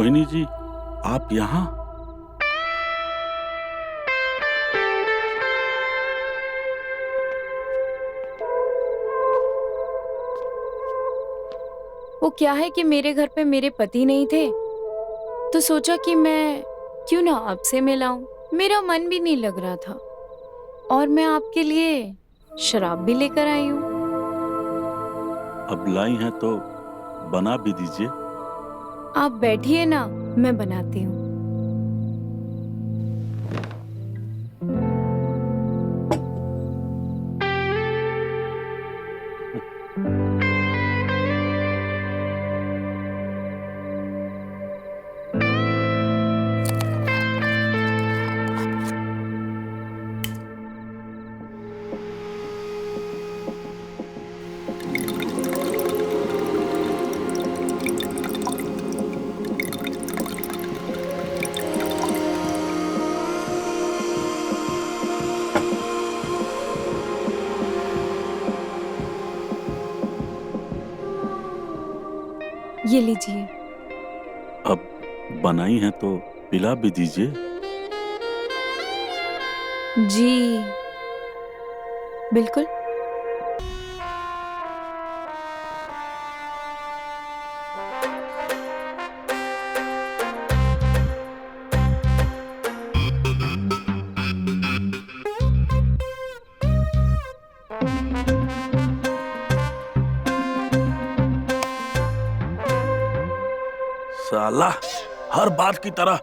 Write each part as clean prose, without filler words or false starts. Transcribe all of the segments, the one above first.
मोहिनी जी, आप यहाँ? वो क्या है कि मेरे घर पे मेरे पति नहीं थे, तो सोचा कि मैं क्यों ना आपसे मिलाऊं। मेरा मन भी नहीं लग रहा था और मैं आपके लिए शराब भी लेकर आई हूँ। अब लाई हैं तो बना भी दीजिए। आप बैठिए ना, मैं बनाती हूँ। ये लीजिए। अब बनाई हैं तो पिला भी दीजिए। जी बिल्कुल। साला, हर बार की तरह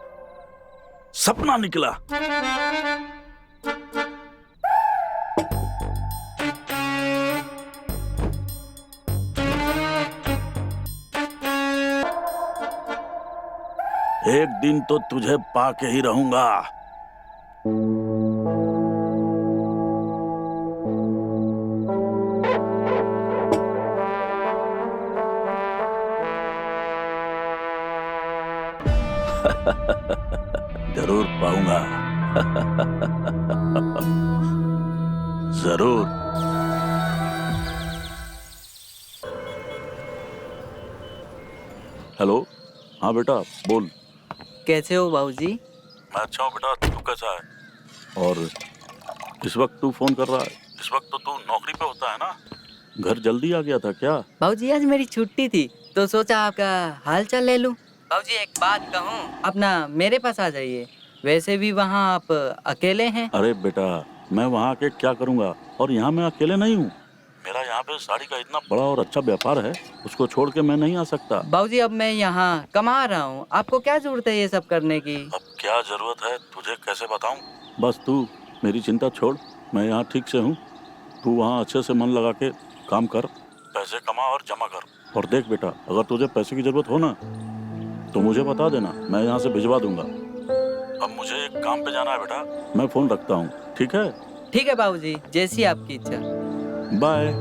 सपना निकला। एक दिन तो तुझे पाके ही रहूंगा। जरूर पाऊंगा। जरूर। हेलो, हाँ बेटा बोल। कैसे हो बाबूजी? मैं अच्छा हूँ बेटा, तू कैसा है? और इस वक्त तू फोन कर रहा है? इस वक्त तो तू नौकरी पे होता है ना? घर जल्दी आ गया था क्या? बाबूजी आज मेरी छुट्टी थी तो सोचा आपका हाल चाल ले लूं। बाबूजी एक बात कहूं, अपना मेरे पास आ जाइए। वैसे भी वहाँ आप अकेले हैं। अरे बेटा, मैं वहाँ आके क्या करूँगा? और यहाँ मैं अकेले नहीं हूँ। मेरा यहाँ पे साड़ी का इतना बड़ा और अच्छा व्यापार है, उसको छोड़ के मैं नहीं आ सकता। बाबूजी अब मैं यहाँ कमा रहा हूँ, आपको क्या जरूरत है ये सब करने की? अब क्या जरूरत है तुझे कैसे बताऊँ? बस तू मेरी चिंता छोड़, मैं यहाँ ठीक से हूँ। तू वहाँ अच्छे से मन लगा के काम कर, पैसे कमा और जमा कर। और देख बेटा, अगर तुझे पैसे की जरूरत हो ना तो मुझे बता देना, मैं यहाँ से भिजवा दूंगा। अब मुझे एक काम पे जाना है बेटा, मैं फोन रखता हूँ, ठीक है? ठीक है बाबूजी, जैसी आपकी इच्छा। बाय।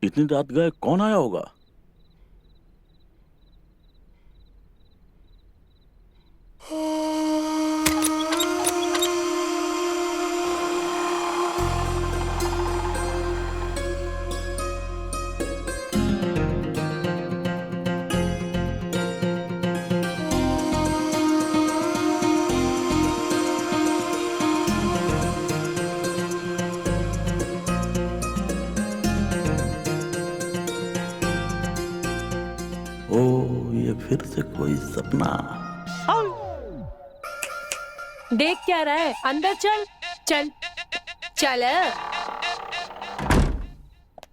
इतनी रात गए कौन आया होगा? ओ, ये फिर से कोई सपना। देख क्या रहा है? अंदर चल चल चल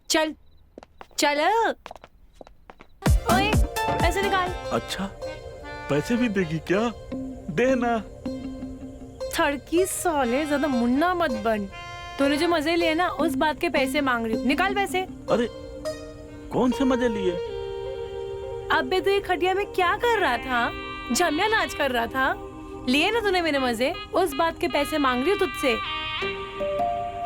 चल चल। ओए पैसे निकाल। अच्छा, पैसे भी देगी क्या? देना। थड़की साले, ज्यादा मुन्ना मत बन। तूने जो मजे लिए ना उस बात के पैसे मांग रही हूँ, निकाल पैसे। अरे कौन से मजे लिए? अबे तू ये खटिया में क्या कर रहा था? जमिया नाच कर रहा था? लिए ना तूने मेरे मजे, उस बात के पैसे मांग रही हूँ तुझसे।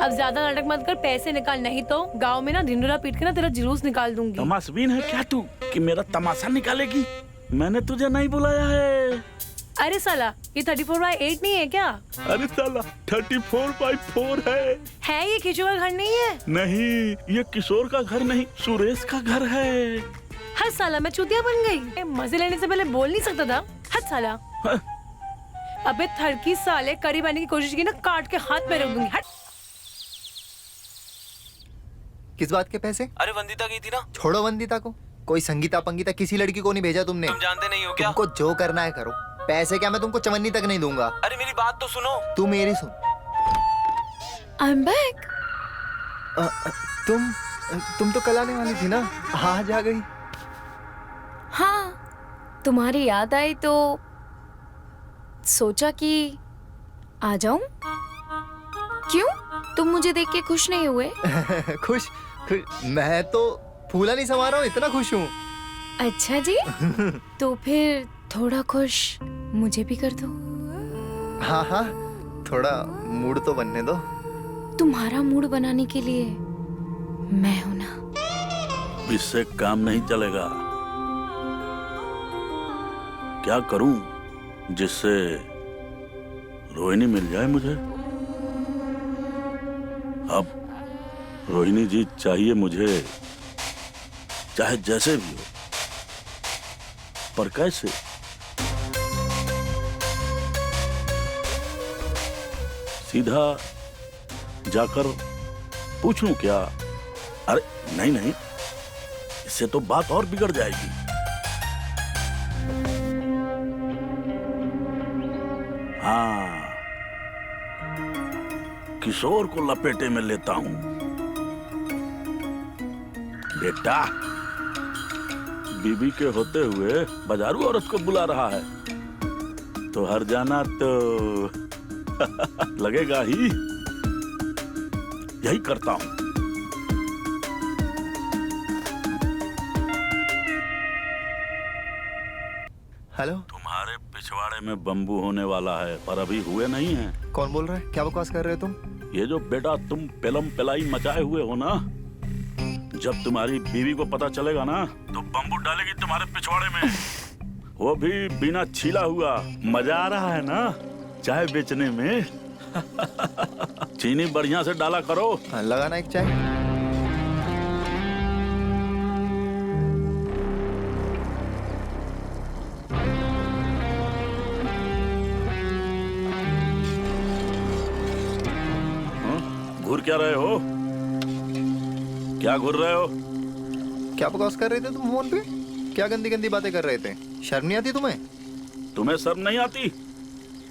अब ज्यादा नाटक मत कर, पैसे निकाल, नहीं तो गांव में ना ढिंडोरा पीट के ना तेरा जुलूस निकाल दूंगी। तमाशबीन है क्या तू कि मेरा तमाशा निकालेगी? मैंने तुझे नहीं बुलाया है। अरे साला, ये 34/8 नहीं है क्या? अरे साला 34/4 है ये किशोर का घर नहीं है? नहीं, ये किशोर का घर नहीं, सुरेश का घर है। हर साला मैं चूतिया बन गई। मजे लेने से पहले बोल नहीं सकता था? हद साला। अबे थड़की साले, करीब आने की कोशिश की ना काट के हाथ में रख दूंगी। हट। किस बात के पैसे? अरे वंदिता गई थी ना। छोड़ो वंदिता को, कोई संगीता पंगीता किसी लड़की को नहीं भेजा तुमने। तुम जानते नहीं हो क्या? तुमको जो करना है करो, पैसे क्या मैं तुमको चवन्नी तक नहीं दूंगा। अरे मेरी बात तो सुनो। तू मेरी सुन। I'm back. तुम तो कल आने वाली थी ना, आज आ गई। हाँ, तुम्हारी याद आई तो सोचा कि आ जाऊं। क्यों? तुम मुझे देख के खुश नहीं हुए? खुश? मैं तो फूला नहीं समा रहा हूँ, इतना खुश हूँ। अच्छा जी, तो फिर थोड़ा खुश मुझे भी कर दो। हाँ हाँ, थोड़ा मूड तो बनने दो। तुम्हारा मूड बनाने के लिए मैं हूं ना। इससे काम नहीं चलेगा। क्या करूं जिससे रोहिणी मिल जाए मुझे? अब रोहिणी जी चाहिए मुझे, चाहे जैसे भी हो, पर कैसे? सीधा जाकर पूछ लूं क्या? अरे नहीं नहीं, इससे तो बात और बिगड़ जाएगी। हाँ, किशोर को लपेटे में लेता हूं। बेटा, बीबी के होते हुए बाजारू औरत को बुला रहा है तो हर जाना तो लगेगा ही। यही करता हूं। हेलो। तुम्हारे पिछवाड़े में बम्बू होने वाला है, पर अभी हुए नहीं हैं। कौन बोल रहा है? क्या बकवास कर रहे हो तुम? ये जो बेटा तुम पेलम पेलाई मचाए हुए हो ना, जब तुम्हारी बीवी को पता चलेगा ना तो बम्बू डालेगी तुम्हारे पिछवाड़े में। वो भी बिना छीला हुआ। मजा आ रहा है ना चाय बेचने में? चीनी बढ़िया से डाला करो। लगाना एक चाय। घूर क्या रहे हो? क्या घूर रहे हो? क्या बकवास कर रहे थे तुम फोन पे? क्या गंदी गंदी बातें कर रहे थे? शर्म नहीं आती तुम्हें? तुम्हें शर्म नहीं आती?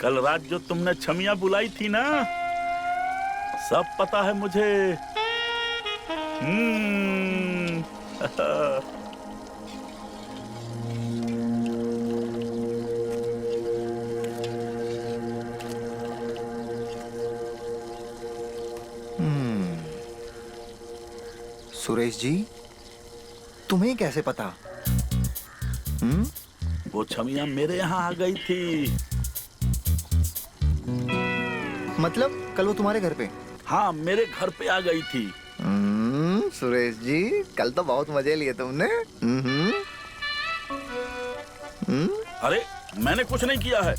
कल रात जो तुमने छमिया बुलाई थी ना, सब पता है मुझे। सुरेश जी, तुम्हें कैसे पता? वो छमिया मेरे यहाँ आ गई थी। मतलब कल वो तुम्हारे घर पे? हाँ, मेरे घर पे आ गई थी। सुरेश जी, कल तो बहुत मजे लिए तुमने। अरे मैंने कुछ नहीं किया है।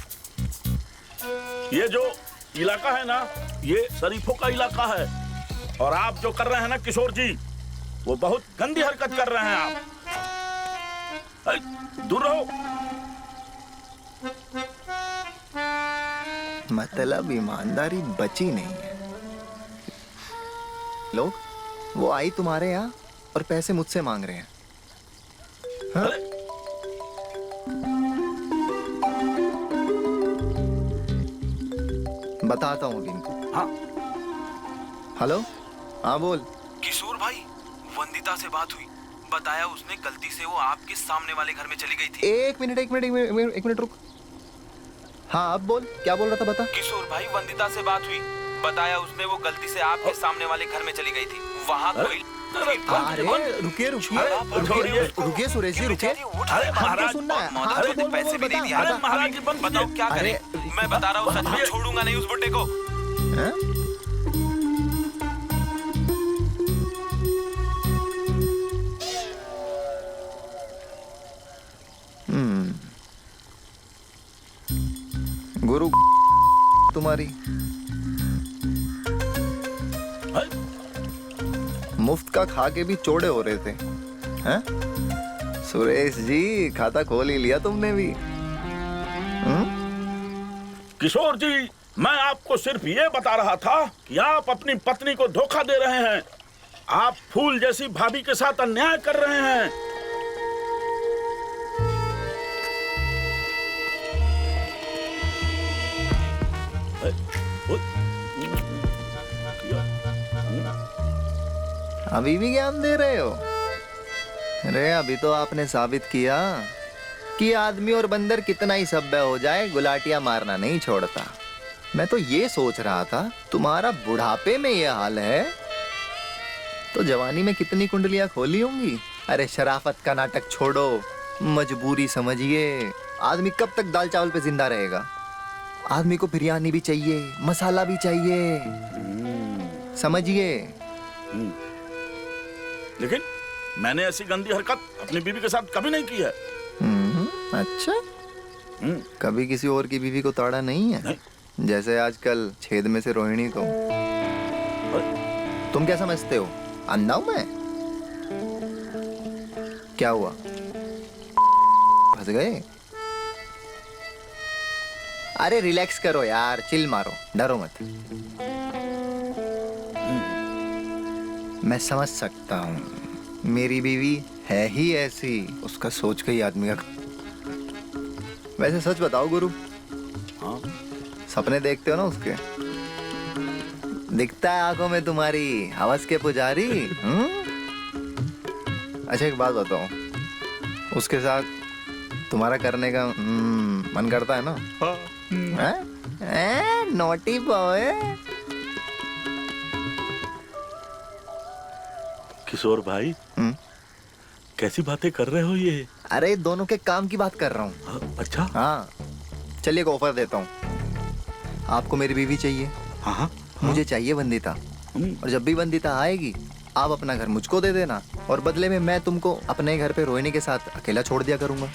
ये जो इलाका है ना, ये शरीफों का इलाका है। और आप जो कर रहे हैं ना किशोर जी, वो बहुत गंदी हरकत कर रहे हैं आप। अरे, दूर रहो। मतलब ईमानदारी बची नहीं है। लोग वो आई तुम्हारे यहाँ और पैसे मुझसे मांग रहे हैं। हाँ? बताता हूँ इनको। हाँ। हेलो। हाँ बोल। किशोर भाई, वंदिता से बात हुई, बताया उसने गलती से वो आपके सामने वाले घर में चली गई थी। एक मिनट रुक। हाँ अब बोल, क्या बोल रहा था बता। किशोर भाई, वंदिता से बात हुई, बताया उसने वो गलती से आपके सामने वाले घर में चली गई थी। वहाँ कोई अरे रुकिए सुरेश जी, रुकिए। अरे महाराज, सुनना है। हाँ, महाराज बोल, पैसे बोल, भी नहीं बता, दिए। बता। अरे महाराज बताओ क्या करें। मैं बता रहा हूँ सच में छोड़ूंगा नहीं उस बुड्ढे को। हैं? गुरु तुम्हारी मुफ्त का खा के भी चौड़े हो रहे थे, हैं? सुरेश जी, खाता खोल ही लिया तुमने भी। किशोर जी, मैं आपको सिर्फ ये बता रहा था कि आप अपनी पत्नी को धोखा दे रहे हैं। आप फूल जैसी भाभी के साथ अन्याय कर रहे हैं। अभी भी ज्ञान दे रहे हो? अरे अभी तो आपने साबित किया कि आदमी और बंदर कितना ही सभ्य हो जाए, गुलाटियां मारना नहीं छोड़ता। मैं तो ये सोच रहा था, तुम्हारा बुढ़ापे में ये हाल है तो जवानी में कितनी कुंडलियां खोली होंगी। अरे शराफत का नाटक छोड़ो, मजबूरी समझिए। आदमी कब तक दाल चावल पे जिंदा रहेगा? आदमी को बिरयानी भी चाहिए, मसाला भी चाहिए, समझिए। लेकिन मैंने ऐसी गंदी हरकत अपनी बीवी के साथ कभी नहीं की है। अच्छा, कभी किसी और की बीवी को ताड़ा नहीं है? नहीं। जैसे आजकल छेद में से रोहिणी को। तुम क्या समझते हो, अंधा हूं मैं? क्या हुआ, फंस गए? अरे रिलैक्स करो यार, चिल मारो, डरो मत। मैं समझ सकता हूँ, मेरी बीवी है ही ऐसी, उसका सोच के ही आदमी का। वैसे सच बताओ गुरु, हाँ? सपने देखते हो ना उसके? दिखता है आंखों में तुम्हारी हवस के पुजारी। अच्छा एक बात बताओ, उसके साथ तुम्हारा करने का मन करता है ना? Naughty boy. किशोर भाई, कैसी बातें कर रहे हो ये? अरे दोनों के काम की बात कर रहा हूँ। अच्छा। हाँ, चलिए एक ऑफर देता हूँ। आपको मेरी बीवी चाहिए, हाँ, मुझे चाहिए वंदिता। और जब भी वंदिता आएगी, आप अपना घर मुझको दे देना, और बदले में मैं तुमको अपने घर पे रोहिणी के साथ अकेला छोड़ दिया करूंगा।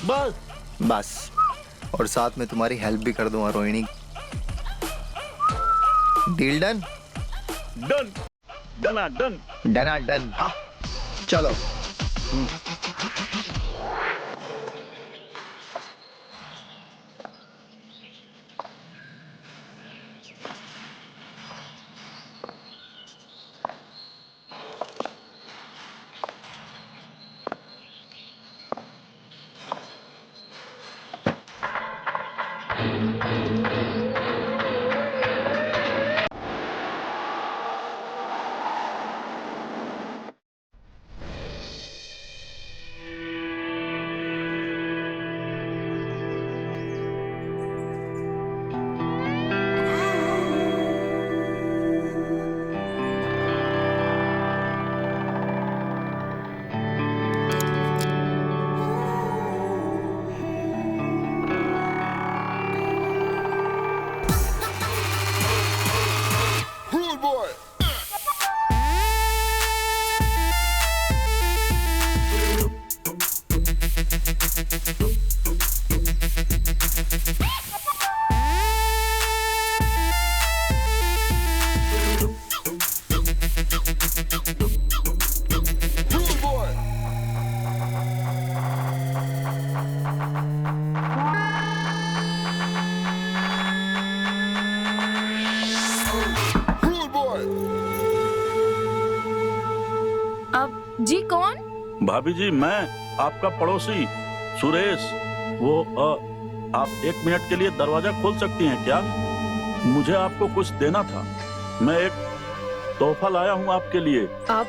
बस। और साथ में तुम्हारी हेल्प भी कर दूंगा रोहिणी। Deal done? डन, डना डन, डना डन। चलो। जी कौन? भाभी जी, मैं आपका पड़ोसी सुरेश। वो आप 1 मिनट के लिए दरवाजा खोल सकती हैं क्या? मुझे आपको कुछ देना था। मैं एक तोहफा लाया हूँ आपके लिए। आप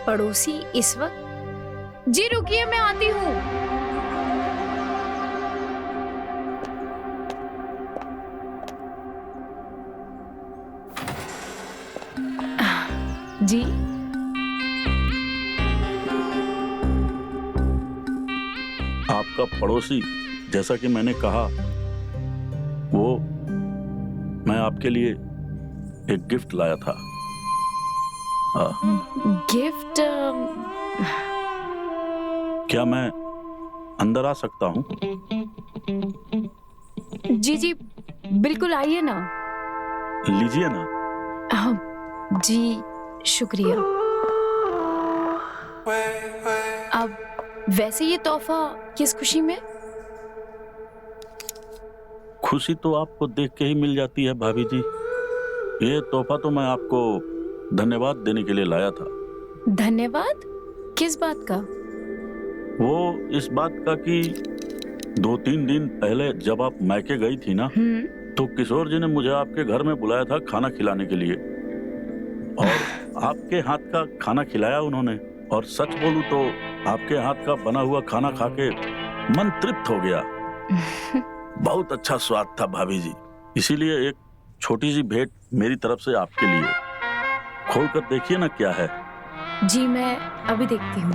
पड़ोसी इस वक्त? जी रुकिए, मैं आती हूँ। जी आपका पड़ोसी, जैसा कि मैंने कहा, वो मैं आपके लिए एक गिफ्ट लाया था। गिफ्ट? क्या मैं अंदर आ सकता हूँ? जी जी बिल्कुल, आइए ना। लीजिए ना। जी शुक्रिया। अब वैसे ये तोहफा किस खुशी में? खुशी तो आपको देख के ही मिल जाती है भाभी जी। ये तोहफा तो मैं आपको धन्यवाद देने के लिए लाया था। धन्यवाद? किस बात का? वो इस बात का कि 2-3 दिन पहले जब आप मैके गई थी ना, तो किशोर जी ने मुझे आपके घर में बुलाया था खाना खिलाने के लिए, और आपके हाथ का खाना खिलाया उन्होंने। और सच बोलूं तो आपके हाथ का बना हुआ खाना खा के मन तृप्त हो गया। बहुत अच्छा स्वाद था भाभी जी। इसीलिए एक छोटी सी भेंट मेरी तरफ से आपके लिए। खोल कर देखिए ना क्या है। जी मैं अभी देखती हूँ।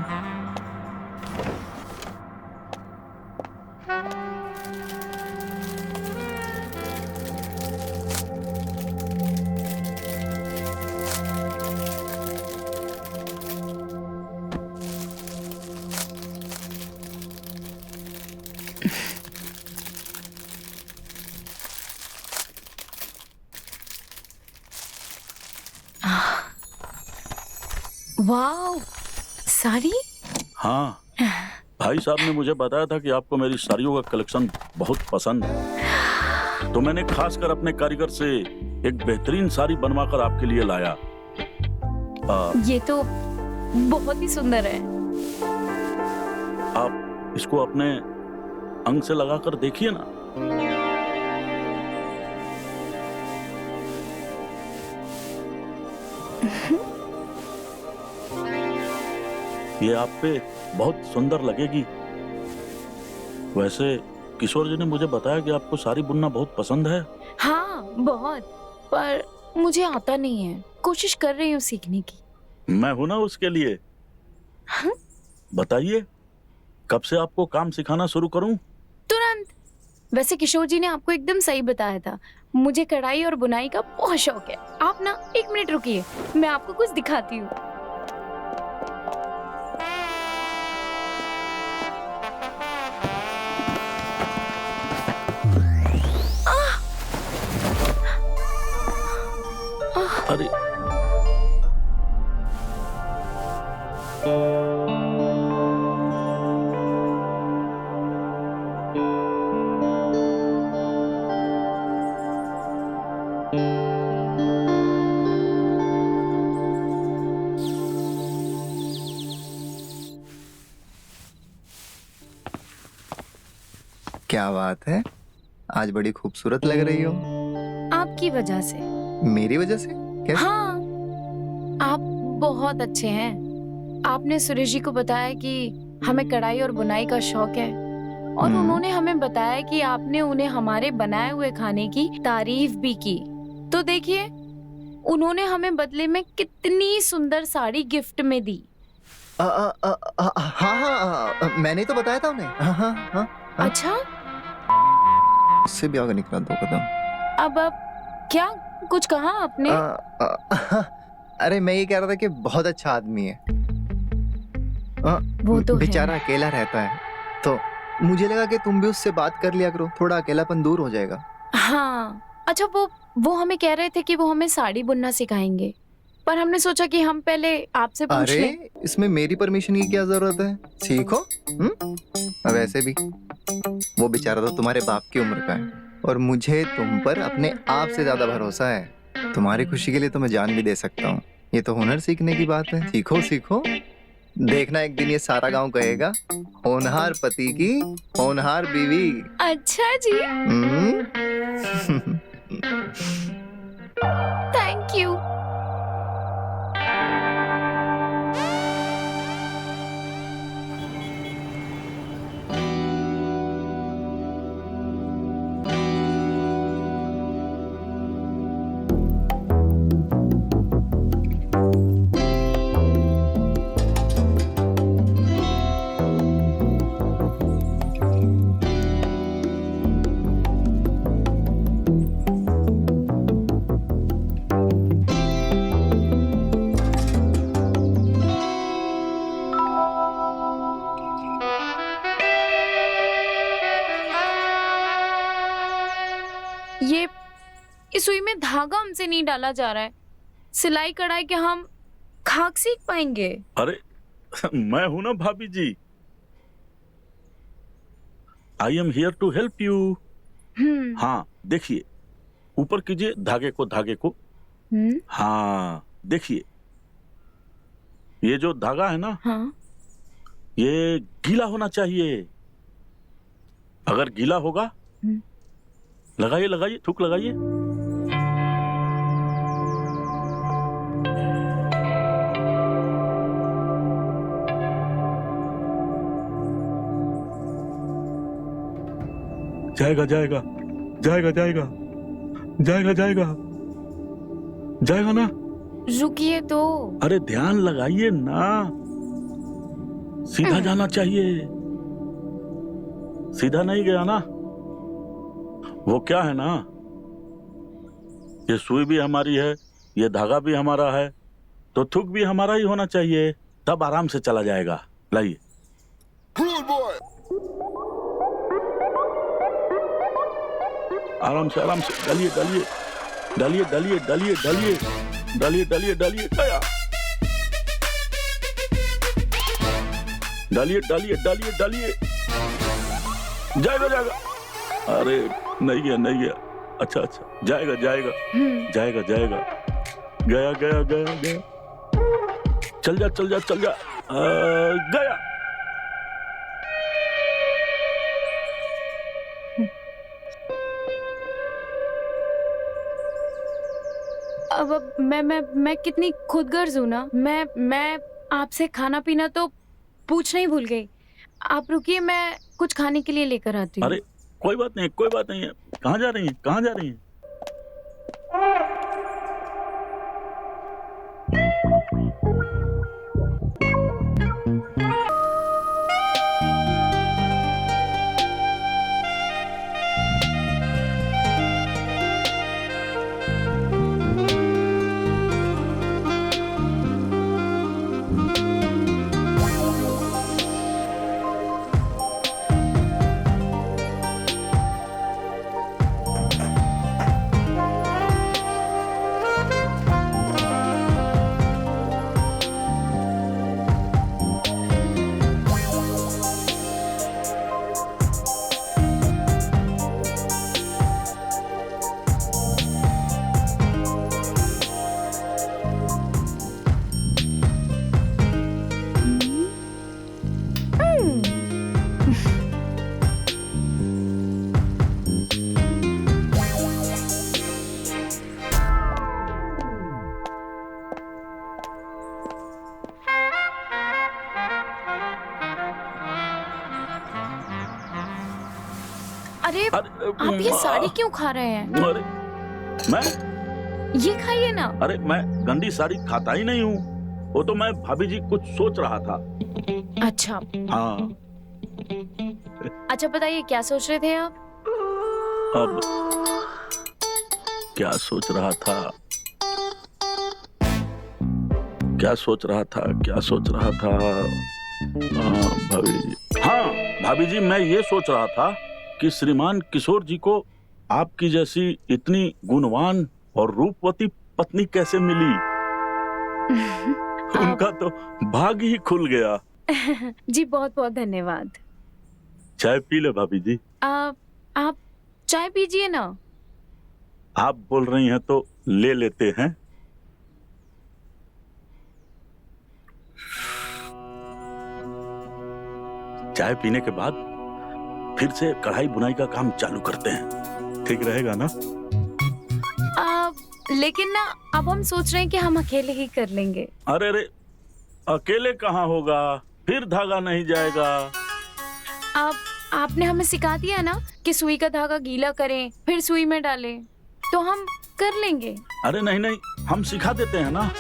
वाओ, साड़ी? हाँ, भाई साहब ने मुझे बताया था कि आपको मेरी साड़ियों का कलेक्शन बहुत पसंद है, तो मैंने खासकर अपने कारीगर से एक बेहतरीन साड़ी बनवाकर आपके लिए लाया। ये तो बहुत ही सुंदर है। आप इसको अपने अंग से लगाकर देखिए ना। ये आप पे बहुत सुंदर लगेगी। वैसे किशोर जी ने मुझे बताया कि आपको साड़ी बुनना बहुत पसंद है। हाँ बहुत, पर मुझे आता नहीं है। कोशिश कर रही हूँ सीखने की। मैं हूं ना उसके लिए। हाँ? बताइए, कब से आपको काम सिखाना शुरू करूं? तुरंत। वैसे किशोर जी ने आपको एकदम सही बताया था। मुझे कढ़ाई और बुनाई का बहुत शौक है। आप ना 1 मिनट रुकिए, मैं आपको कुछ दिखाती हूँ। अरे क्या बात है, आज बड़ी खूबसूरत लग रही हो। आपकी वजह से। मेरी वजह से? कैसे? हाँ, आप बहुत अच्छे हैं। आपने सुरेश जी को बताया कि हमें कढ़ाई और बुनाई का शौक है, और उन्होंने हमें बताया कि आपने उन्हें हमारे बनाए हुए खाने की तारीफ भी की। तो देखिए, उन्होंने हमें बदले में कितनी सुंदर साड़ी गिफ्ट में दी। हाँ, मैंने तो बताया था उन्हें। हाँ। अच्छा, उससे भी आगे निकला 2 कदम। अब क्या कुछ कहा आपने? अरे मैं ये कह रहा था कि बहुत अच्छा आदमी है। वो तो बेचारा है। अकेला रहता है, तो मुझे लगा कि तुम भी उससे बात कर लिया करो, थोड़ा अकेलापन दूर हो जाएगा। हाँ, अच्छा वो हमें कह रहे थे कि वो हमें साड़ी बुनना सिखाएंगे, पर हमने सोचा कि हम पहले आपसे पूछ लें। अरे इसमें मेरी परमिशन की क्या जरूरत है? सीखो। वैसे भी वो बेचारा तो तुम्हारे बाप की उम्र का है, और मुझे तुम पर अपने आप से ज्यादा भरोसा है। तुम्हारी खुशी के लिए तो मैं जान भी दे सकता हूँ। ये तो हुनर सीखने की बात है। सीखो सीखो, देखना एक दिन ये सारा गांव कहेगा, होनहार पति की होनहार बीवी। अच्छा जी, थैंक यू। ये सुई में धागा हमसे नहीं डाला जा रहा है। सिलाई कढ़ाई के हम खाक सीख पाएंगे? अरे मैं हूं ना भाभी जी, I am here to help you. हाँ देखिए, ऊपर कीजिए धागे को। हाँ देखिए, ये जो धागा है ना, हाँ। ये गीला होना चाहिए। अगर गीला होगा, लगाइए थूक लगाइए। जाएगा ना। रुकिए तो। अरे ध्यान लगाइए ना, सीधा जाना चाहिए। सीधा नहीं गया ना, वो क्या है ना, ये सुई भी हमारी है, ये धागा भी हमारा है, तो थूक भी हमारा ही होना चाहिए, तब आराम से चला जाएगा। लाइए। आराम से डालिए गया। डालिए। जाएगा। अरे नहीं गया। अच्छा जाएगा। गया। चल जा। गया। अब मैं कितनी खुदगर्ज हूँ ना। मैं आपसे खाना पीना तो पूछना ही भूल गई। आप रुकिए, मैं कुछ खाने के लिए लेकर आती हूँ। अरे कोई बात नहीं है। कहाँ जा रही हैं? अरे आप ये साड़ी क्यों खा रहे हैं? अरे मैं ये खाइए ना। अरे मैं गंदी साड़ी खाता ही नहीं हूँ, वो तो मैं भाभी जी कुछ सोच रहा था। अच्छा। हाँ। अच्छा बताइए, क्या सोच रहे थे आप? अब क्या सोच रहा था? भाभी जी मैं ये सोच रहा था कि श्रीमान किशोर जी को आपकी जैसी इतनी गुणवान और रूपवती पत्नी कैसे मिली? उनका तो भाग ही खुल गया। जी बहुत बहुत धन्यवाद। चाय पी ले भाभी जी। आप चाय पीजिए ना। आप बोल रही हैं तो ले लेते हैं। चाय पीने के बाद फिर से कढ़ाई बुनाई का काम चालू करते हैं, ठीक रहेगा ना? लेकिन ना अब हम सोच रहे हैं कि हम अकेले ही कर लेंगे। अरे अकेले कहाँ होगा, फिर धागा नहीं जाएगा। आपने हमें सिखा दिया ना कि सुई का धागा गीला करें फिर सुई में डालें, तो हम कर लेंगे। अरे नहीं, हम सिखा देते हैं ना।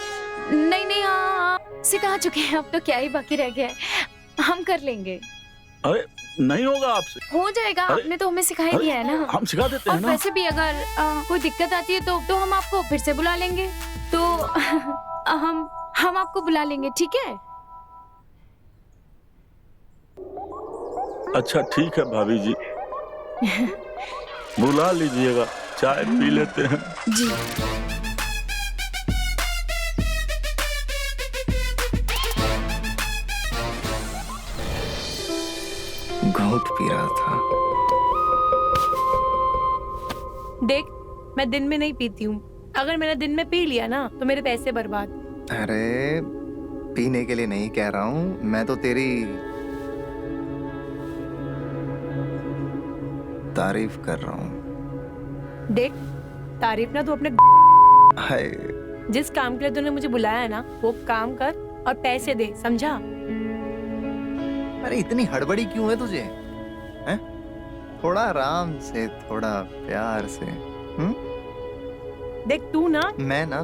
नहीं, हाँ सिखा चुके हैं, अब तो क्या ही बाकी रह गया है, हम कर लेंगे। अरे नहीं होगा आपसे। हो जाएगा, आपने तो हमें सिखा ही दिया है ना। हम सिखा देते हैं ना। और वैसे भी अगर कोई दिक्कत आती है तो हम आपको फिर से बुला लेंगे, तो हम आपको बुला लेंगे, ठीक है? अच्छा ठीक है भाभी जी, बुला लीजिएगा। चाय पी लेते हैं। जी। घूंट पी रहा था। देख, मैं दिन में नहीं पीती हूँ। अगर मैंने दिन में पी लिया ना तो मेरे पैसे बर्बाद। अरे पीने के लिए नहीं कह रहा हूँ, मैं तो तेरी तारीफ कर रहा हूँ। देख, तारीफ ना तू अपने हाय, जिस काम के लिए तूने मुझे बुलाया है ना वो काम कर और पैसे दे, समझा? अरे इतनी हड़बड़ी क्यों है तुझे? हैं? थोड़ा आराम से, थोड़ा प्यार से। देख तू ना, मैं ना,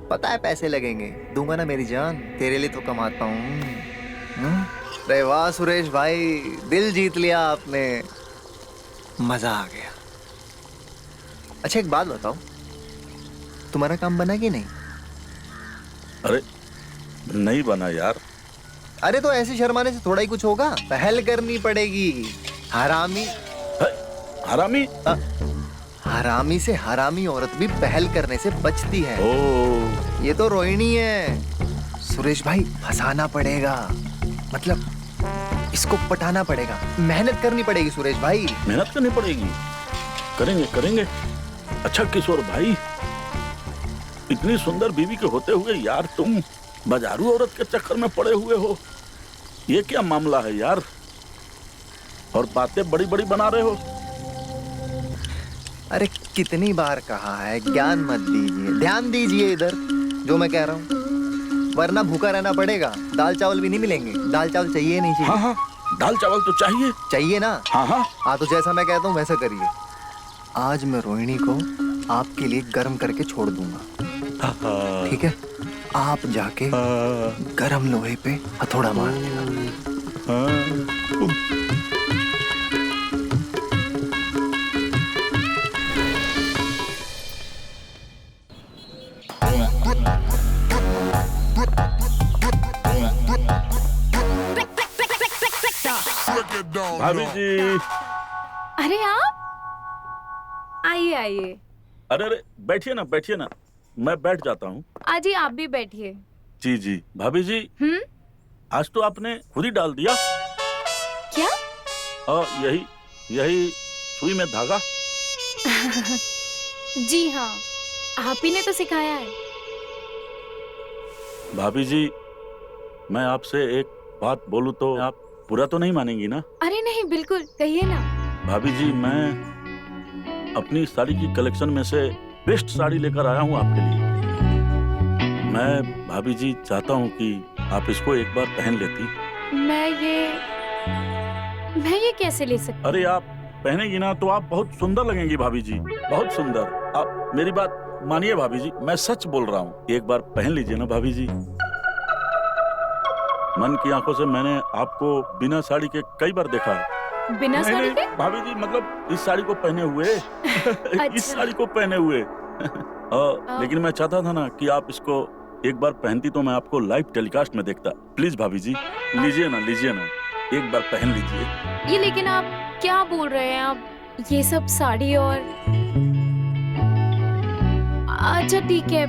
पता है पैसे लगेंगे, दूंगा ना मेरी जान, तेरे लिए तो कमाता हूँ। अरे वाह सुरेश भाई, दिल जीत लिया आपने, मजा आ गया। अच्छा एक बात बताओ, तुम्हारा काम बना कि नहीं? अरे नहीं बना यार। अरे तो ऐसे शर्माने से थोड़ा ही कुछ होगा, पहल करनी पड़ेगी। हरामी हरामी? हरामी से हरामी औरत भी पहल करने से बचती है। ओ, ये तो रोहिणी है। सुरेश भाई फंसाना पड़ेगा, मतलब इसको पटाना पड़ेगा, मेहनत करनी पड़ेगी सुरेश भाई। मेहनत करनी पड़ेगी। करेंगे करेंगे। अच्छा किशोर भाई, इतनी सुंदर बीवी के होते हुए यार तुम बाजारू औरत के चक्कर में पड़े हुए हो, ये क्या मामला है यार? और बातें बड़ी बड़ी बना रहे हो। अरे कितनी बार कहा है, ज्ञान मत दीजिए, ध्यान दीजिए इधर जो मैं कह रहा हूँ, वरना भूखा रहना पड़ेगा। दाल चावल भी नहीं मिलेंगे, दाल चावल चाहिए नहीं चाहिए? हाँ हाँ, दाल चावल तो चाहिए। चाहिए ना? हाँ हाँ। हाँ तो जैसा मैं कहता हूँ वैसा करिए। आज मैं रोहिणी को आपके लिए गर्म करके छोड़ दूंगा, ठीक है? आप जाके गरम लोहे पे हथौड़ा मार देना। भाभी जी। अरे आप आइए आइए। अरे अरे बैठिए ना, बैठिए ना, मैं बैठ जाता हूँ। आज ही आप भी बैठिए। जी जी। भाभी जी, आज तो आपने खुद ही डाल दिया। क्या? यही यही सुई में धागा। जी हाँ, आप ही ने तो सिखाया है। भाभी जी, मैं आपसे एक बात बोलूं तो आप बुरा तो नहीं मानेंगी ना? अरे नहीं, बिल्कुल कहिए ना। भाभी जी, मैं अपनी साड़ी की कलेक्शन में से बेस्ट साड़ी लेकर आया हूँ आपके लिए। मैं भाभी जी चाहता हूँ कि आप इसको एक बार पहन लेती। मैं ये कैसे ले सकती? अरे आप पहनेगी ना तो आप बहुत सुंदर लगेंगी भाभी जी, बहुत सुंदर। आप मेरी बात मानिए भाभी जी, मैं सच बोल रहा हूँ, एक बार पहन लीजिए ना भाभी जी। मन की आंखों से मैंने आपको बिना साड़ी के कई बार देखा है। बिना साड़ी के? भाभी जी, मतलब इस साड़ी को पहने हुए। इस साड़ी को पहने हुए। लेकिन मैं चाहता था ना कि आप इसको एक बार पहनती तो मैं आपको लाइव टेलीकास्ट में देखता। प्लीज भाभी जी, लीजिए ना, लीजिए ना, एक बार पहन लीजिए। ये लेकिन आप क्या बोल रहे हैं? आप ये सब साड़ी और... अच्छा ठीक है,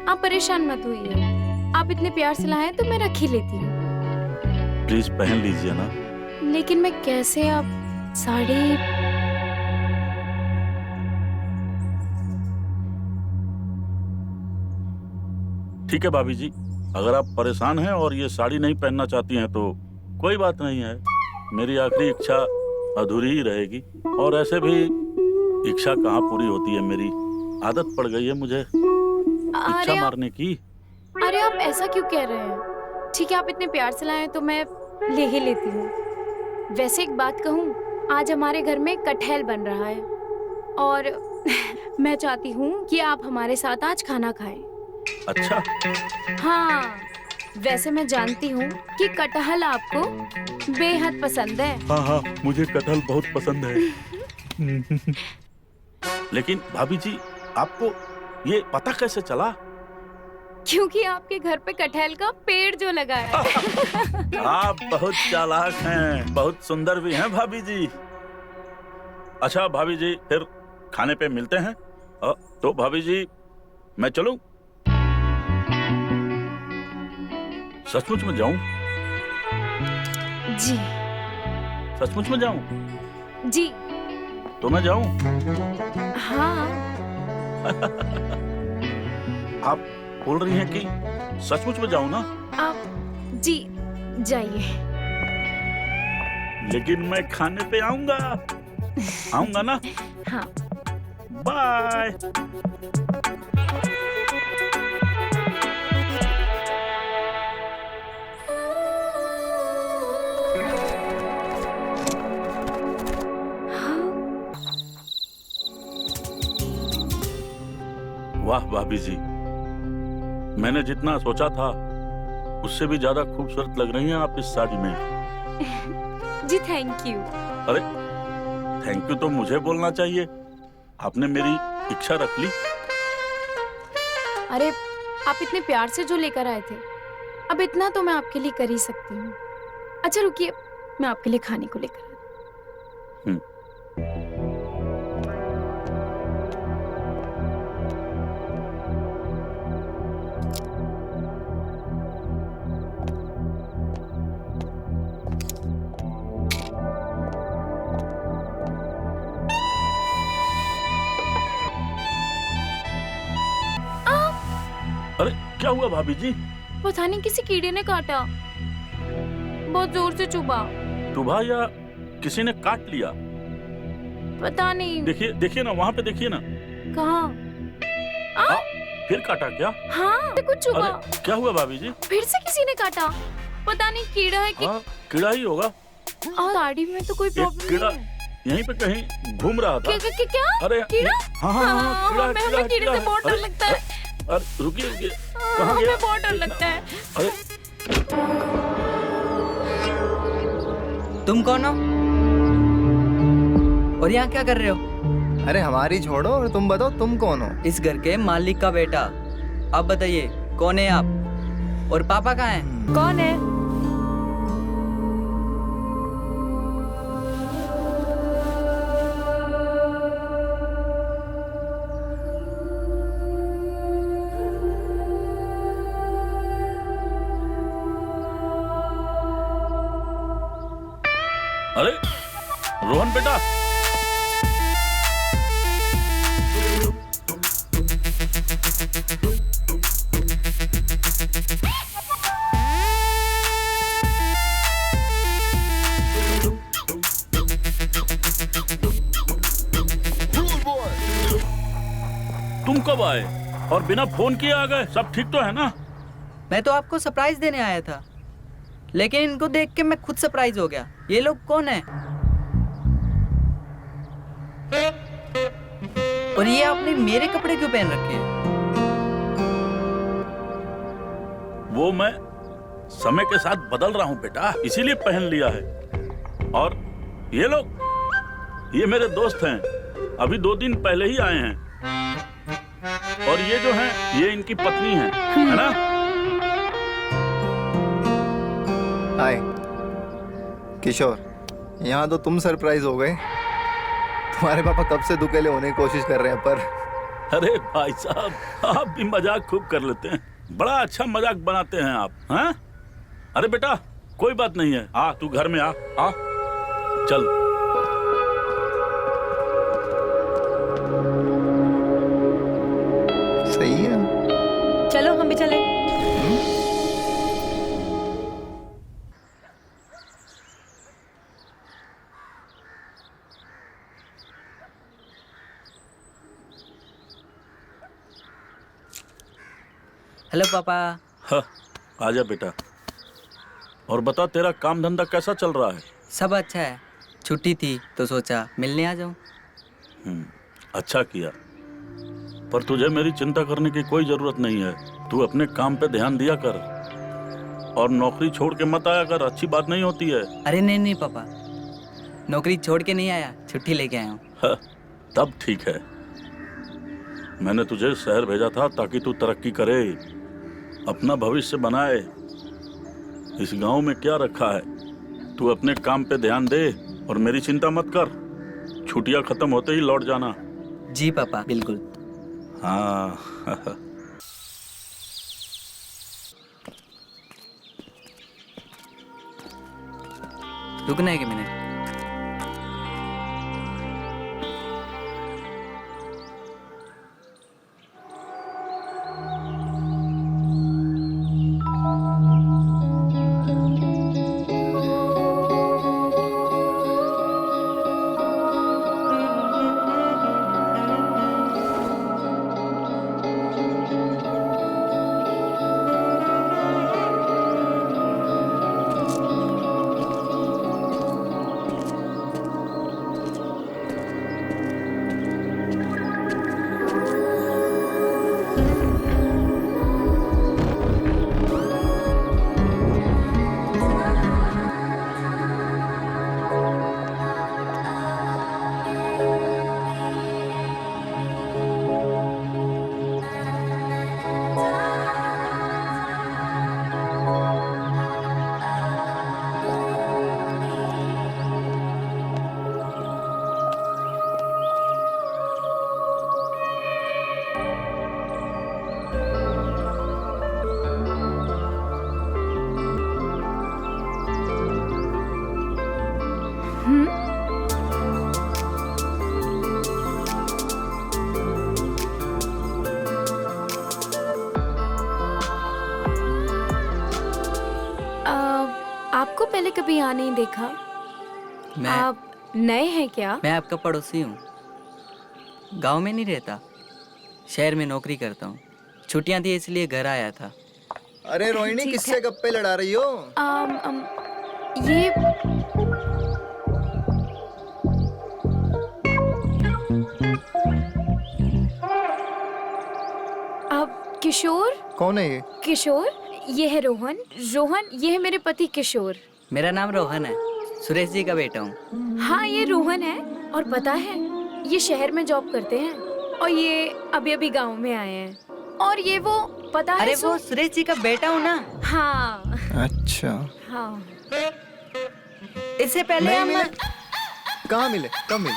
आप परेशान मत होइए, आप इतने प्यार से लाए तो मैं रख ही लेती हूँ। प्लीज पहन लीजिए ना। लेकिन मैं कैसे आप साड़ी... ठीक है भाभी जी, अगर आप परेशान हैं और ये साड़ी नहीं पहनना चाहती हैं तो कोई बात नहीं है। मेरी आखिरी इच्छा अधूरी ही रहेगी, और ऐसे भी इच्छा कहाँ पूरी होती है। मेरी आदत पड़ गई है मुझे इच्छा मारने की। अरे आप ऐसा क्यों कह रहे हैं? ठीक है, आप इतने प्यार से लाए तो मैं ले ही लेती हूँ। वैसे एक बात कहूँ, आज हमारे घर में कटहल बन रहा है और मैं चाहती हूँ कि आप हमारे साथ आज खाना खाएं। अच्छा। हाँ, वैसे मैं जानती हूँ कि कटहल आपको बेहद पसंद है। हाँ हाँ, मुझे कटहल बहुत पसंद है। लेकिन भाभी जी, आपको ये पता कैसे चला? क्योंकि आपके घर पे कटहल का पेड़ जो लगा है। आप बहुत चालाक हैं, बहुत सुंदर भी हैं भाभी जी। अच्छा भाभी जी, फिर खाने पे मिलते हैं। तो भाभी जी मैं चलूं? सचमुच में जाऊं? जी सचमुच में जाऊं? जी तो मैं जाऊं? हाँ। आप बोल रही हैं कि सचमुच में जाऊं ना? आप जी जाइए। लेकिन मैं खाने पे आऊंगा। आऊंगा ना? हाँ। बाय। वाह भाभी जी, मैंने जितना सोचा था उससे भी ज्यादा खूबसूरत लग रही हैं आप इस साड़ी में। जी थैंक यू। अरे थैंक यू तो मुझे बोलना चाहिए, आपने मेरी इच्छा रख ली। अरे आप इतने प्यार से जो लेकर आए थे, अब इतना तो मैं आपके लिए कर ही सकती हूँ। अच्छा रुकिए, मैं आपके लिए खाने को लेकर आती हूँ। अरे क्या हुआ भाभी जी? पता नहीं किसी कीड़े ने काटा, बहुत जोर से चुभा। चुभा या किसी ने काट लिया? पता नहीं। देखिए देखिए ना, वहाँ पे देखिए ना। कहाँ? फिर काटा क्या? हाँ कुछ चुभा। अरे क्या हुआ भाभी जी? फिर से किसी ने काटा, पता नहीं कीड़ा है कि कीड़ा ही होगा। साड़ी में तो कोई प्रॉब्लम कीड़ा नहीं है। यहीं पे कहीं घूम रहा था। क्या? अरे कीड़ा? हाँ हाँ हाँ, हमें कीड़े से बहुत डर लगता है। अरे रुकिए रुकिए, कहाँ गया? हमें बहुत डर लगता है। अरे तुम कौन हो और यहाँ क्या कर रहे हो? अरे हमारी छोड़ो और तुम बताओ तुम कौन हो? इस घर के मालिक का बेटा। आप बताइए कौन है आप और पापा कहाँ हैं? कौन है? अरे रोहन बेटा, तुम कब आए और बिना फोन किए आ गए? सब ठीक तो है ना? मैं तो आपको सरप्राइज देने आया था, लेकिन इनको देख के मैं खुद सरप्राइज हो गया। ये लोग कौन है? और ये आपने मेरे कपड़े क्यों पहन रखे हैं? वो मैं समय के साथ बदल रहा हूँ बेटा, इसीलिए पहन लिया है। और ये लोग, ये मेरे दोस्त हैं, अभी 2 दिन पहले ही आए हैं। और ये जो हैं, ये इनकी पत्नी है ना? हाय किशोर, यहाँ तो तुम सरप्राइज हो गए। तुम्हारे पापा कब से दुकेले होने की कोशिश कर रहे हैं पर। अरे भाई साहब, आप भी मजाक खूब कर लेते हैं, बड़ा अच्छा मजाक बनाते हैं आप। हाँ? अरे बेटा कोई बात नहीं है, आ तू घर में आ चल। सही है, चलो हम भी चले। हेलो पापा। हाँ, आजा बेटा। और बता, तेरा काम धंधा कैसा चल रहा है? सब अच्छा है, छुट्टी थी तो सोचा मिलने आ जाऊं। अच्छा किया, पर तुझे मेरी चिंता करने की कोई जरूरत नहीं है। तू अपने काम पे ध्यान दिया कर और नौकरी छोड़ के मत आया कर, अच्छी बात नहीं होती है। अरे नहीं पापा, नौकरी छोड़ के नहीं आया, छुट्टी लेके आया हूँ। हाँ, तब ठीक है। मैंने तुझे शहर भेजा था ताकि तू तरक्की करे, अपना भविष्य बनाए। इस गांव में क्या रखा है? तू अपने काम पे ध्यान दे और मेरी चिंता मत कर। छुट्टियां खत्म होते ही लौट जाना। जी पापा, बिल्कुल। हाँ। रुकना है 1 मिनट। आपको पहले कभी यहाँ नहीं देखा। मैं आप नए हैं क्या? मैं आपका पड़ोसी हूँ। गांव में नहीं रहता, शहर में नौकरी करता हूँ। छुट्टियां थी इसलिए घर आया था। अरे रोहिणी, ठीक किससे है। गप्पे लड़ा रही हो? ये आप किशोर? कौन है ये? किशोर, ये है रोहन। रोहन, ये है मेरे पति किशोर। मेरा नाम रोहन है, सुरेश जी का बेटा हूँ। हाँ, ये रोहन है। और पता है, ये शहर में जॉब करते हैं और ये अभी अभी गांव में आए हैं। और ये वो, पता है अरे वो सुरेश जी का बेटा हूँ ना। हाँ अच्छा। हाँ। इससे पहले नहीं हम मिले? कहाँ मिले? कब मिले?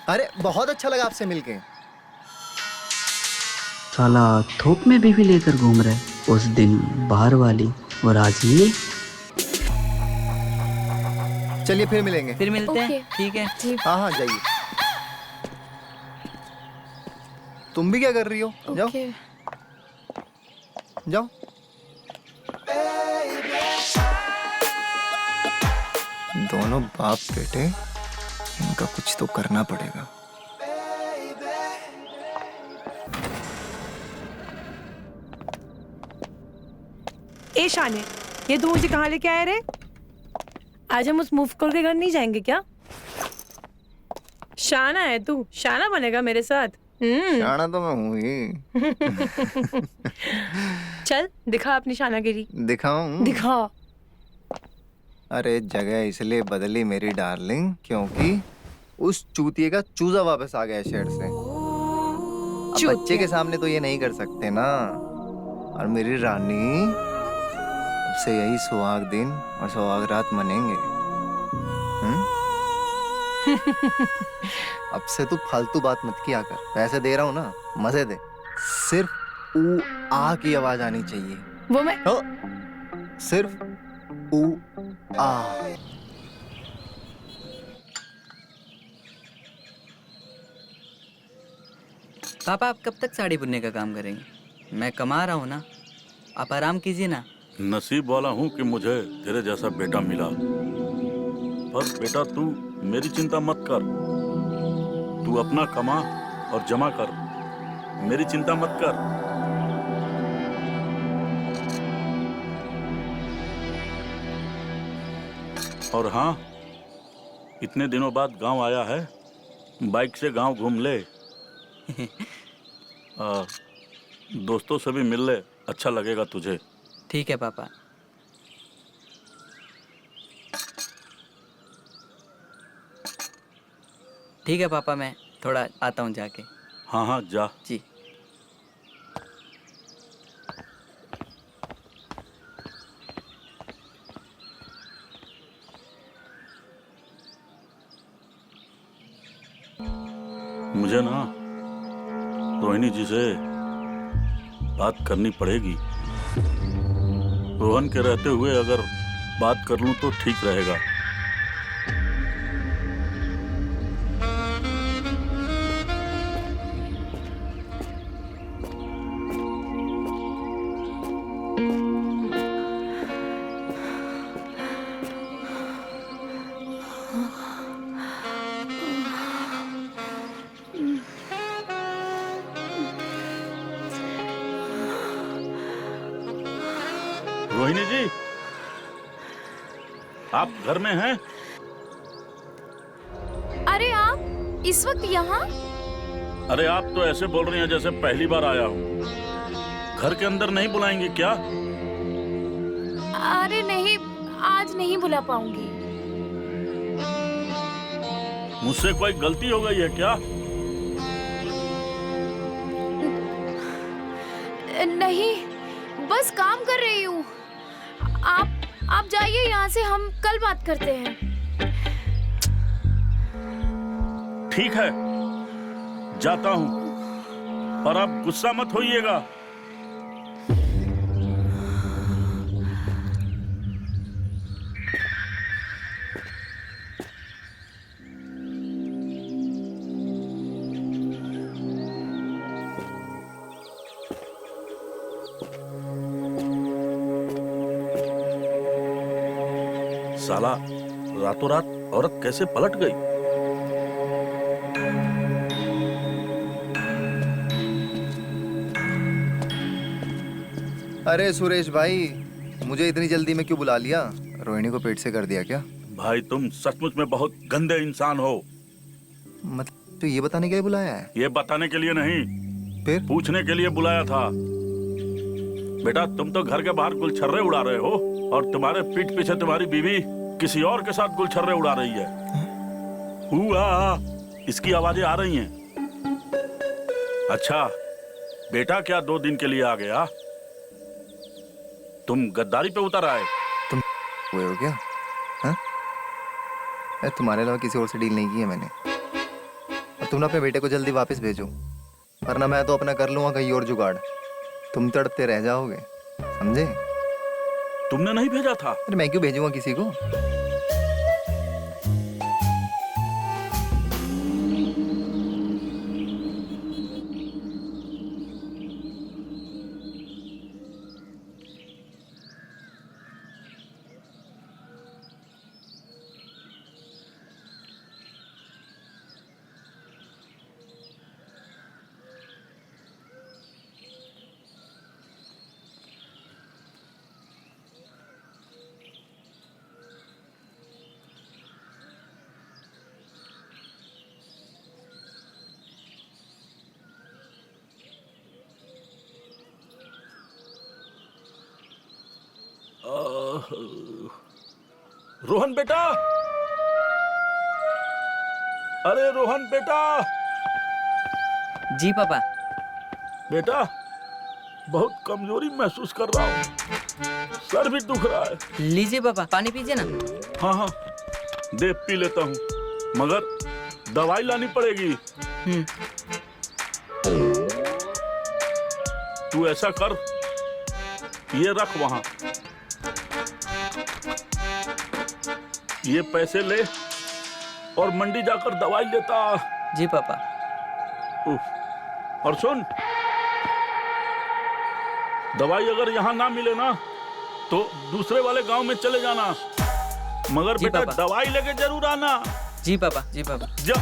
अरे बहुत अच्छा लगा आपसे मिलके। साला थोक में बीवी लेकर घूम रहे, उस दिन बाहर वाली और आज ये। चलिए फिर मिलेंगे। फिर मिलते हैं, ओके। ठीक है। जी। हाँ हाँ, जाइए। तुम भी क्या कर रही हो? जाओ ओके। जाओ। दोनों बाप बेटे, इनका कुछ तो करना पड़ेगा। ए शाने, ये तू मुझे कहाँ लेके आया रे? आज हम उस मुफ्त के घर नहीं जाएंगे क्या? शाना है तू, शाना बनेगा मेरे साथ। शाना तो मैं हूँ ही। चल दिखा अपनी शानागिरी। दिखाऊं? दिखा। अरे जगह इसलिए बदली मेरी डार्लिंग, क्योंकि उस चूतिए का चूजा वापस आ गया शहर से। अब बच्चे के सामने तो ये नहीं कर सकते ना। और मेरी रानी, अब से यही सुहाग दिन और सुहाग रात मनेंगे। अब से तू फालतू बात मत किया कर। पैसे दे रहा हूँ ना, मजे दे। सिर्फ ऊ आ की आवाज आनी चाहिए। वो मैं सिर्फ ऊ आ। पापा, आप कब तक साड़ी बुनने का काम करेंगे? मैं कमा रहा हूँ ना, आप आराम कीजिए ना। नसीब वाला हूँ कि मुझे तेरे जैसा बेटा मिला। पर बेटा तू मेरी चिंता मत कर। तू अपना कमा और जमा कर, मेरी चिंता मत कर। और हाँ, इतने दिनों बाद गांव आया है, बाइक से गांव घूम ले। दोस्तों से भी मिल ले, अच्छा लगेगा तुझे। ठीक है पापा। ठीक है पापा, मैं थोड़ा आता हूँ जाके। हाँ हाँ, जा। जी। मुझे ना रोहिणी जी से बात करनी पड़ेगी। रोहन के रहते हुए अगर बात कर लूं तो ठीक रहेगा। रोहिणी जी, आप घर में हैं? अरे आप इस वक्त यहाँ? अरे आप तो ऐसे बोल रही हैं जैसे पहली बार आया हूँ। घर के अंदर नहीं बुलाएंगी क्या? अरे नहीं, आज नहीं बुला पाऊंगी। मुझसे कोई गलती हो गई है क्या? नहीं, बस काम कर रही हूँ। आप जाइए यहाँ से, हम कल बात करते हैं। ठीक है, जाता हूँ, पर आप गुस्सा मत होइएगा। साला रातों रात औरत कैसे पलट गई? अरे सुरेश भाई, मुझे इतनी जल्दी में क्यों बुला लिया? रोहिणी को पेट से कर दिया क्या? भाई तुम सचमुच में बहुत गंदे इंसान हो। मतलब तो ये बताने के लिए बुलाया है? ये बताने के लिए नहीं, फिर पूछने के लिए बुलाया था। बेटा तुम तो घर के बाहर गुलछर्रे उड़ा रहे हो और तुम्हारे पीठ पीछे तुम्हारी बीवी किसी और के साथ गुलछर्रे उड़ा रही है। हुआ, इसकी आवाजें आ रही हैं। अच्छा बेटा, क्या 2 दिन के लिए आ गया? तुम गद्दारी पे उतर आए? तुम हुए हो क्या? हाँ? तुम्हारे अलावा किसी और से डील नहीं की है मैंने। और तुम ना अपने बेटे को जल्दी वापस भेजो, वरना मैं तो अपना कर लूंगा कहीं और जुगाड़। तुम तड़पते रह जाओगे, समझे? तुमने नहीं भेजा था? अरे मैं क्यों भेजूंगा किसी को? रोहन बेटा, अरे रोहन बेटा। जी पापा। बेटा बहुत कमजोरी महसूस कर रहा हूँ, सर भी दुख रहा है। लीजिए पापा, पानी पीजिए ना। हाँ हाँ, दे पी लेता हूँ, मगर दवाई लानी पड़ेगी। तू ऐसा कर, ये रख वहां, ये पैसे ले और मंडी जाकर दवाई लेता। जी पापा। और सुन, दवाई अगर यहाँ ना मिले ना तो दूसरे वाले गांव में चले जाना, मगर बेटा दवाई लेके जरूर आना। जी पापा, जी पापा। जा।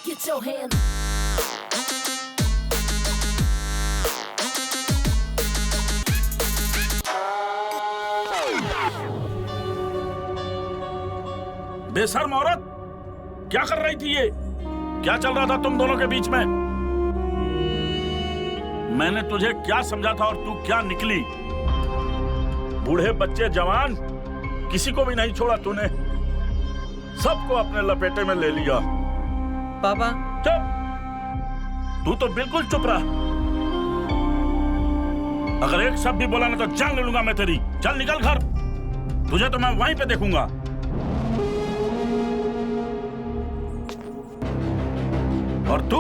Get your hands. बेशर्म औरत, क्या कर रही थी ये? क्या चल रहा था तुम दोनों के बीच में? मैंने तुझे क्या समझा था और तू क्या निकली? बूढ़े बच्चे जवान किसी को भी नहीं छोड़ा तूने, सबको अपने लपेटे में ले लिया। पापा चुप, तू तो बिल्कुल चुप रहा। अगर एक शब्द भी बोला ना तो जान ले लूंगा मैं तेरी। चल निकल घर, तुझे तो मैं वहीं पे देखूंगा। और तू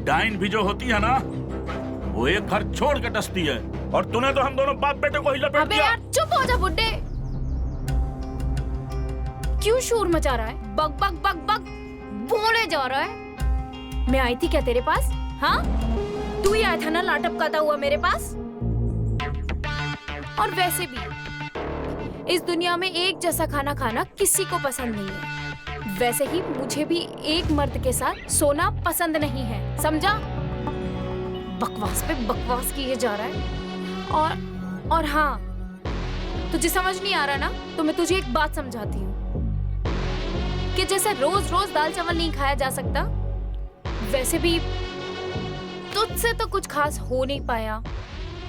डाइन भी जो होती है ना, वो एक घर छोड़ के डसती है, और तूने तो हम दोनों बाप बेटे को ही लपेट अबे दिया। यार चुप हो जा बुड्ढे। क्यों शोर मचा रहा है? बक बक बक बक बोले जा रहा है। मैं आई थी क्या तेरे पास? हाँ, तू ही आया था ना लाटप खाता हुआ मेरे पास। और वैसे भी इस दुनिया में एक जैसा खाना खाना किसी को पसंद नहीं है। वैसे ही मुझे भी एक मर्द के साथ सोना पसंद नहीं है, समझा? बकवास पे बकवास किए जा रहा है। और हाँ, तुझे समझ नहीं आ रहा ना, तो मैं तुझे एक बात समझाती हूँ कि जैसे रोज रोज दाल चावल नहीं खाया जा सकता, वैसे भी तुझसे तो कुछ खास हो नहीं पाया।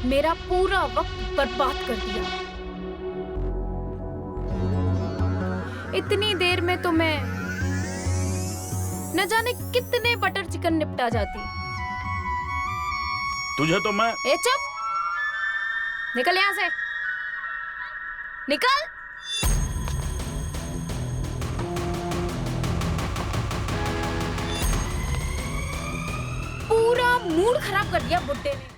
मेरा पूरा वक्त बर्बाद कर दिया। इतनी देर में तो मैं न जाने कितने बटर चिकन निपटा जाती। तुझे तो मैं ए चुप, निकल यहां से, निकल। पूरा मूड खराब कर दिया बुड्ढे ने।